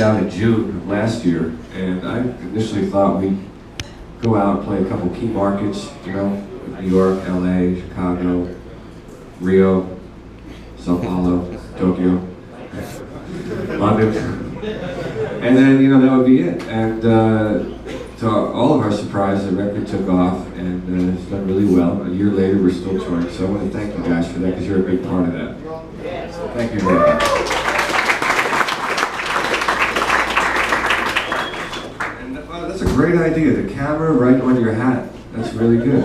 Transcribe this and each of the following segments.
Out in June of last year, and I initially thought we'd go out and play a couple key markets, you know, New York, LA, Chicago, Rio, Sao Paulo, Tokyo, London, and then, you know, that would be it. And to all of our surprise, the record took off, and it's done really well. A year later, we're still touring, so I want to thank you guys for that, because you're a big part of that. So thank you very much. That's a great idea. The camera right on your hat. That's really good.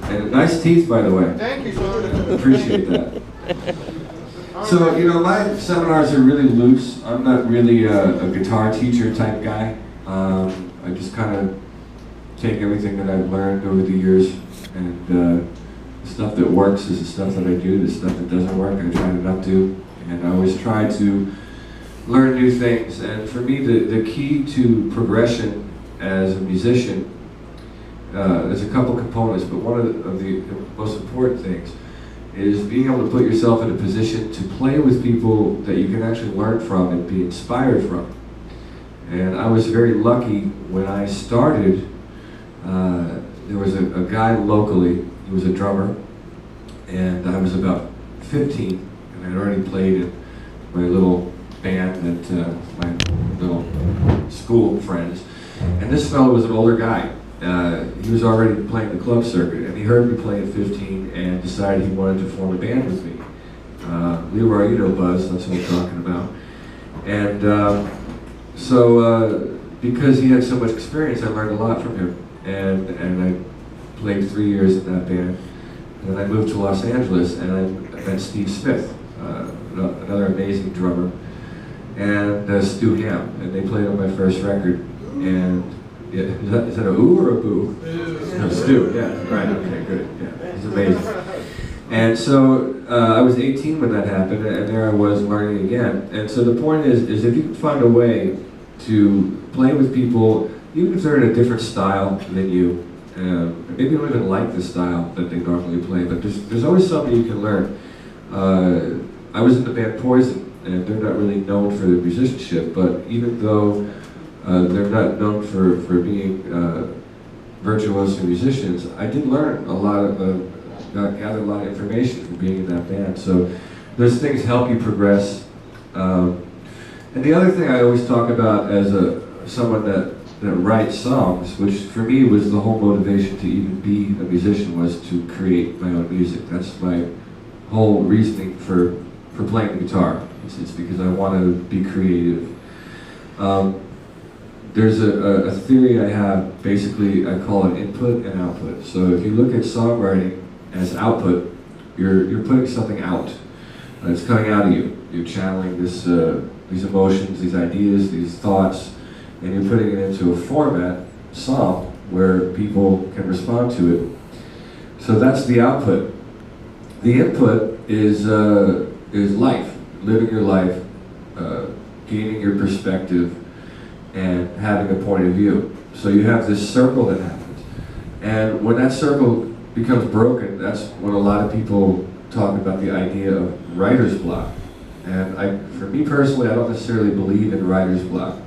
And nice teeth, by the way. Thank you, sir. Appreciate that. So, you know, my seminars are really loose. I'm not really a guitar teacher type guy. I just kind of take everything that I've learned over the years, and the stuff that works is the stuff that I do. The stuff that doesn't work, I try to not do. And I always try to learn new things. And for me, the key to progression as a musician, there's a couple components, but one of the most important things is being able to put yourself in a position to play with people that you can actually learn from and be inspired from. And I was very lucky when I started. There was a guy locally, he was a drummer, and I was about 15, and I'd already played in my little band that my little school friends, and this fellow was an older guy. He was already playing the club circuit, and he heard me play at 15 and decided he wanted to form a band with me. Leroy, you know Buzz, that's what we're talking about. And so because he had so much experience, I learned a lot from him, and I played 3 years in that band. And then I moved to Los Angeles, and I met Steve Smith, another amazing drummer, and Stu Ham, and they played on my first record. And yeah, is that a ooh or a boo? No, Stu, yeah, right, okay, good, yeah, he's amazing. And so I was 18 when that happened, and there I was learning again. And so the point is if you can find a way to play with people, even if they're in a different style than you, maybe you don't even like the style that they normally play, but there's always something you can learn. I was in the band Poison, and they're not really known for their musicianship, but even though they're not known for being virtuoso musicians, I did learn a lot gathered a lot of information from being in that band. So those things help you progress. And the other thing I always talk about as someone that writes songs, which for me was the whole motivation to even be a musician, was to create my own music. That's my whole reasoning for playing the guitar. It's because I want to be creative. There's a theory I have, basically I call it input and output. So if you look at songwriting as output, you're putting something out. It's coming out of you. You're channeling these emotions, these ideas, these thoughts, and you're putting it into a format, song, where people can respond to it. So that's the output. The input is life, living your life, gaining your perspective, and having a point of view. So you have this circle that happens. And when that circle becomes broken, that's when a lot of people talk about the idea of writer's block. And for me personally, I don't necessarily believe in writer's block.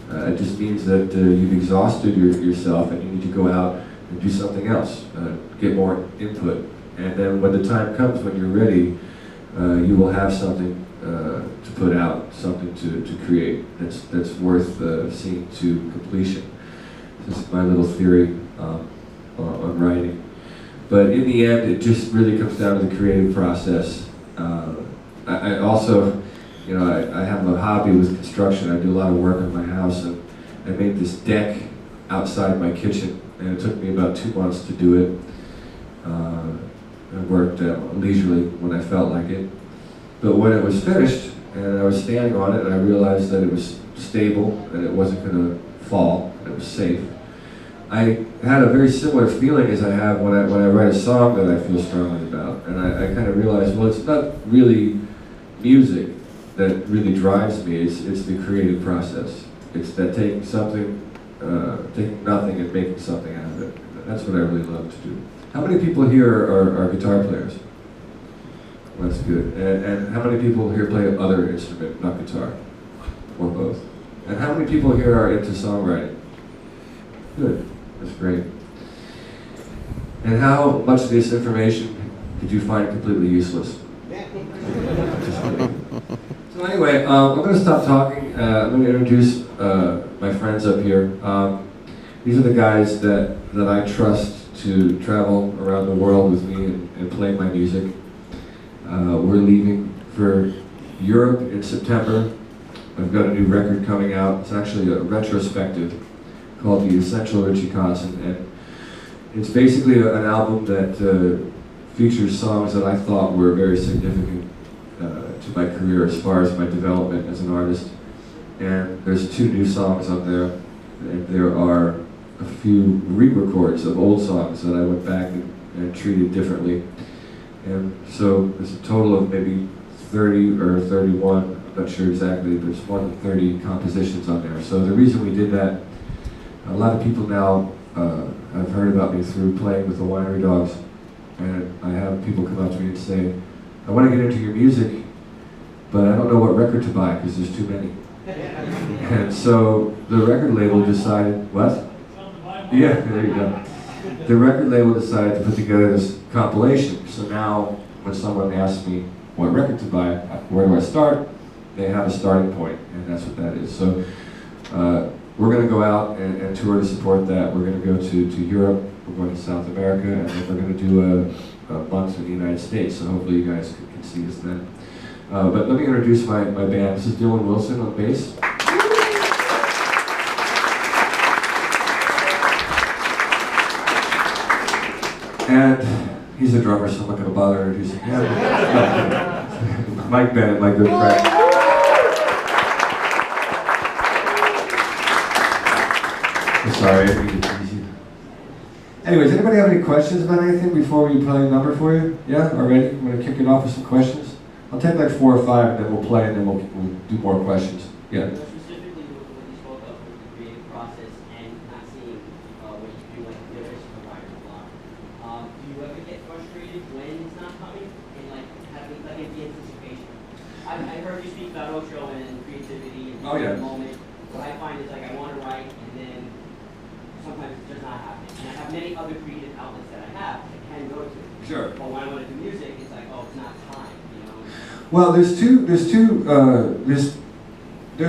It just means that you've exhausted yourself and you need to go out and do something else, get more input. And then when the time comes when you're ready, you will have something to put out, something to create that's worth seeing to completion. This is my little theory on writing. But in the end, it just really comes down to the creative process. I also, you know, I have a hobby with construction. I do a lot of work on my house, and I made this deck outside my kitchen, and it took me about 2 months to do it. I worked leisurely when I felt like it. But when it was finished, and I was standing on it, and I realized that it was stable, and it wasn't going to fall, and it was safe, I had a very similar feeling as I have when I write a song that I feel strongly about. And I kind of realized, well, it's not really music that really drives me, it's the creative process. It's that taking something, taking nothing and making something out of it. That's what I really love to do. How many people here are guitar players? That's good. And how many people here play other instrument, not guitar? Or both? And how many people here are into songwriting? Good. That's great. And how much of this information did you find completely useless? So anyway, I'm going to stop talking. I'm going to introduce my friends up here. These are the guys that I trust to travel around the world with me and play my music. We're leaving for Europe in September. I've got a new record coming out. It's actually a retrospective called The Essential Richie Kotzen, and it's basically an album that features songs that I thought were very significant to my career as far as my development as an artist. And there's 2 new songs on there, and there are a few re-records of old songs that I went back and treated differently. And so there's a total of maybe 30 or 31, I'm not sure exactly, but it's more than 30 compositions on there. So the reason we did that, a lot of people now have heard about me through playing with the Winery Dogs. And I have people come up to me and say, I want to get into your music, but I don't know what record to buy because there's too many. And so the record label decided, what? Yeah, there you go. The record label decided to put together this compilation. So now when someone asks me what record to buy, where do I start? They have a starting point, and that's what that is. So we're going to go out and tour to support that. We're going to go to Europe, we're going to South America, and then we're going to do a month in the United States. So hopefully you guys can see us then. But let me introduce my band. This is Dylan Wilson on bass. And he's a drummer, so I'm not going to bother introducing him. Mike Bennett, my good friend. I'm sorry, I made it easy. Anyways, anybody have any questions about anything before we play a number for you? Yeah, already? I'm going to kick it off with some questions. I'll take like 4 or 5, and then we'll play, and then we'll do more questions. Yeah. Specifically, what you spoke of with the creative process and not seeing what you do, like the other provider a lot. Do you ever get frustrated when it's not coming and like having like the anticipation? I heard you speak about Ocho and creativity and the moment. What I find is like I want to write and then sometimes it does not happen. And I have many other creative outlets that I have that can go to. Sure. But when I want to do music, it's like, oh, it's not time. Well, there's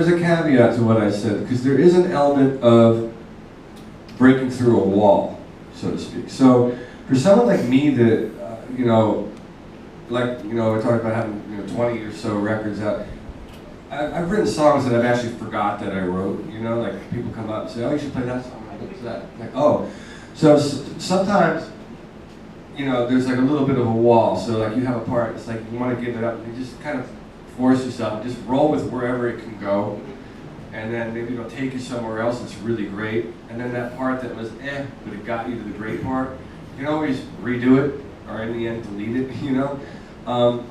a caveat to what I said, because there is an element of breaking through a wall, so to speak. So for someone like me that, we're talking about having 20 or so records out, I've written songs that I've actually forgot that I wrote, like people come up and say, oh, you should play that song, what's that? Like, oh. So sometimes, there's like a little bit of a wall. So like you have a part, it's like you want to give it up, and you just kind of force yourself, just roll with wherever it can go, and then maybe it'll take you somewhere else that's really great, and then that part that was but it got you to the great part, you can always redo it, or in the end delete it, I'll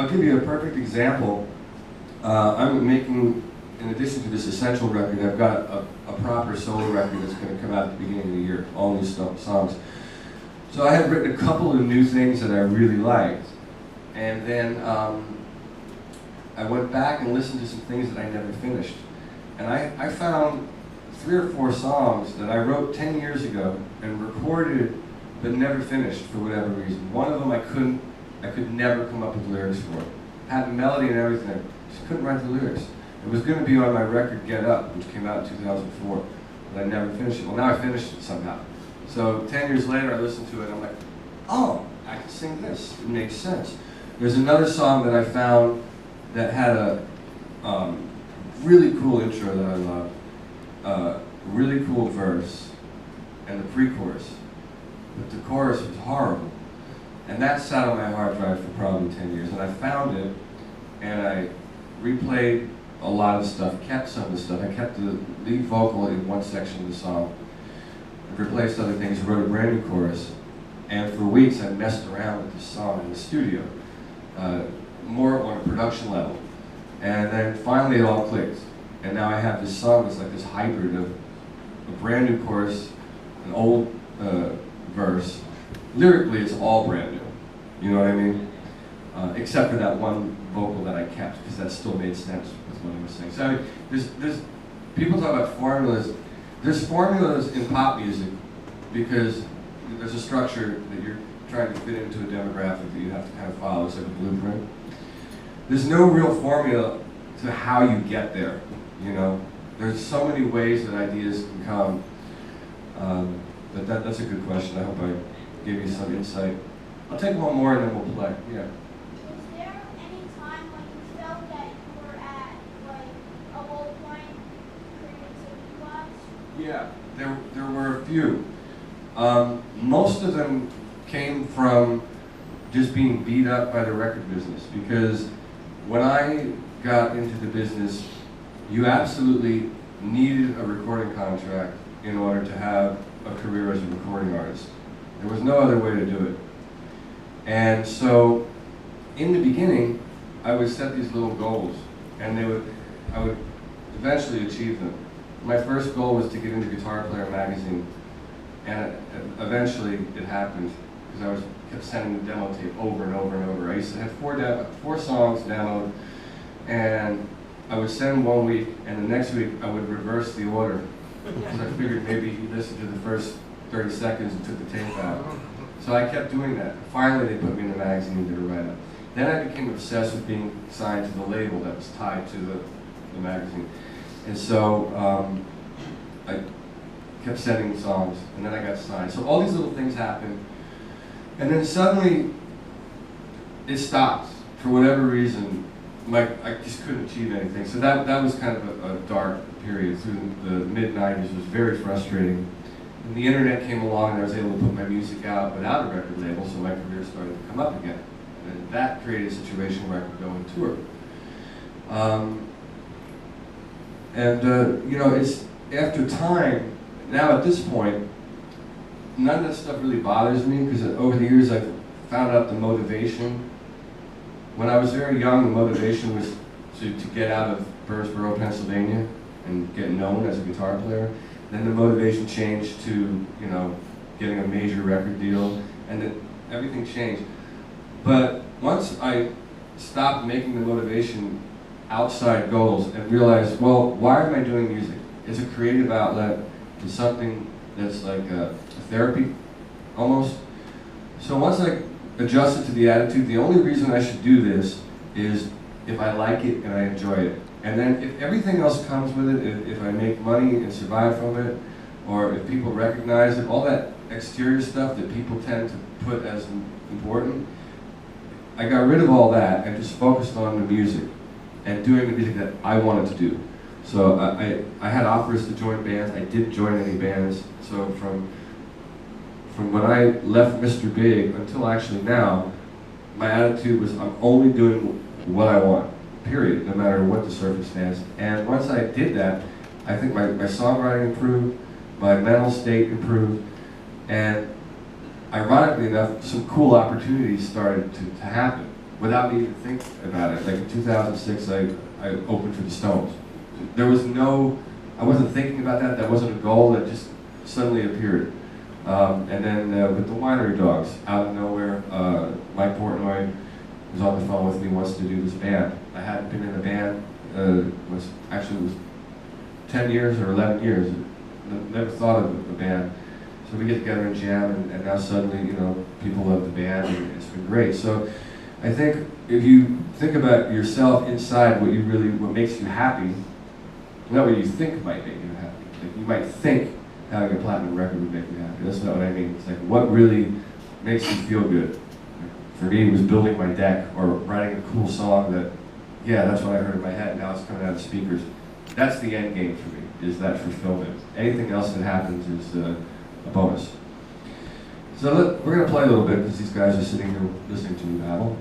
give you a perfect example. I'm making, in addition to this Essential record, I've got a proper solo record that's going to come out at the beginning of the year, all new songs. So I had written a couple of new things that I really liked, and then I went back and listened to some things that I never finished. And I found 3 or 4 songs that I wrote 10 years ago and recorded but never finished for whatever reason. One of them I could never come up with lyrics for. Had the melody and everything, I just couldn't write the lyrics. It was going to be on my record Get Up, which came out in 2004, but I never finished it. Well, now I finished it somehow. So 10 years later, I listened to it, and I'm like, oh, I can sing this. It makes sense. There's another song that I found that had a really cool intro that I love, really cool verse, and the pre-chorus. But the chorus was horrible. And that sat on my hard drive for probably 10 years. And I found it, and I replayed a lot of stuff, kept some of the stuff. I kept the lead vocal in one section of the song, replaced other things, wrote a brand new chorus, and for weeks I messed around with this song in the studio, more on a production level. And then finally it all clicked. And now I have this song that's like this hybrid of a brand new chorus, an old verse. Lyrically it's all brand new, you know what I mean? except for that one vocal that I kept, because that still made sense with what I was saying. So I mean, there's people talk about formulas. There's formulas in pop music because there's a structure that you're trying to fit into a demographic that you have to kind of follow. It's like a blueprint. There's no real formula to how you get there, you know. There's so many ways that ideas can come. But that's a good question. I hope I gave you some insight. I'll take one more and then we'll play. Yeah. Was there any time when you felt that you were at like a low point creativity-wise? Yeah, there were a few. Most of them came from just being beat up by the record business, because when I got into the business, you absolutely needed a recording contract in order to have a career as a recording artist. There was no other way to do it. And so, in the beginning, I would set these little goals, and I would eventually achieve them. My first goal was to get into Guitar Player magazine, and eventually it happened, because I kept sending the demo tape over and over and over. I used to have four songs demoed, and I would send one week, and the next week I would reverse the order, because I figured maybe he listened to the first 30 seconds and took the tape out. So I kept doing that. Finally, they put me in the magazine and did a write-up. Then I became obsessed with being signed to the label that was tied to the magazine. And so I kept sending songs, and then I got signed. So all these little things happened, and then suddenly it stopped for whatever reason. I just couldn't achieve anything. So that was kind of a dark period through the mid-90s. It was very frustrating. And the internet came along, and I was able to put my music out without a record label, so my career started to come up again. And that created a situation where I could go and tour. You know, it's after time, now at this point, none of that stuff really bothers me, because over the years I've found out the motivation. When I was very young, the motivation was to get out of Burnsboro, Pennsylvania, and get known as a guitar player. Then the motivation changed to, you know, getting a major record deal, and then everything changed. But once I stopped making the motivation outside goals and realized, well, why am I doing music? It's a creative outlet. It's something that's like a therapy, almost. So once I adjusted to the attitude, the only reason I should do this is if I like it and I enjoy it. And then if everything else comes with it, if I make money and survive from it, or if people recognize it, all that exterior stuff that people tend to put as important, I got rid of all that and just focused on the music and doing the music that I wanted to do. So I had offers to join bands. I didn't join any bands. So from when I left Mr. Big until actually now, my attitude was I'm only doing what I want. Period, no matter what the circumstance. And once I did that, I think my songwriting improved, my mental state improved, and ironically enough, some cool opportunities started to happen without me even thinking about it. Like in 2006, I opened for the Stones. There was I wasn't thinking about that, that wasn't a goal, that just suddenly appeared. And then with the Winery Dogs, out of nowhere, Mike Portnoy was on the phone with me, wants to do this band. I hadn't been in a band, it was 10 years or 11 years. Never thought of a band. So we get together and jam, and now suddenly, you know, people love the band, and it's been great. So I think if you think about yourself inside, what makes you happy, not what you think might make you happy. Like you might think having a platinum record would make you happy. That's not what I mean. It's like what really makes you feel good. For me, it was building my deck or writing a cool song that, yeah, that's what I heard in my head. Now it's coming out of the speakers. That's the end game for me, is that fulfillment. Anything else that happens is a bonus. So we're going to play a little bit because these guys are sitting here listening to me babble.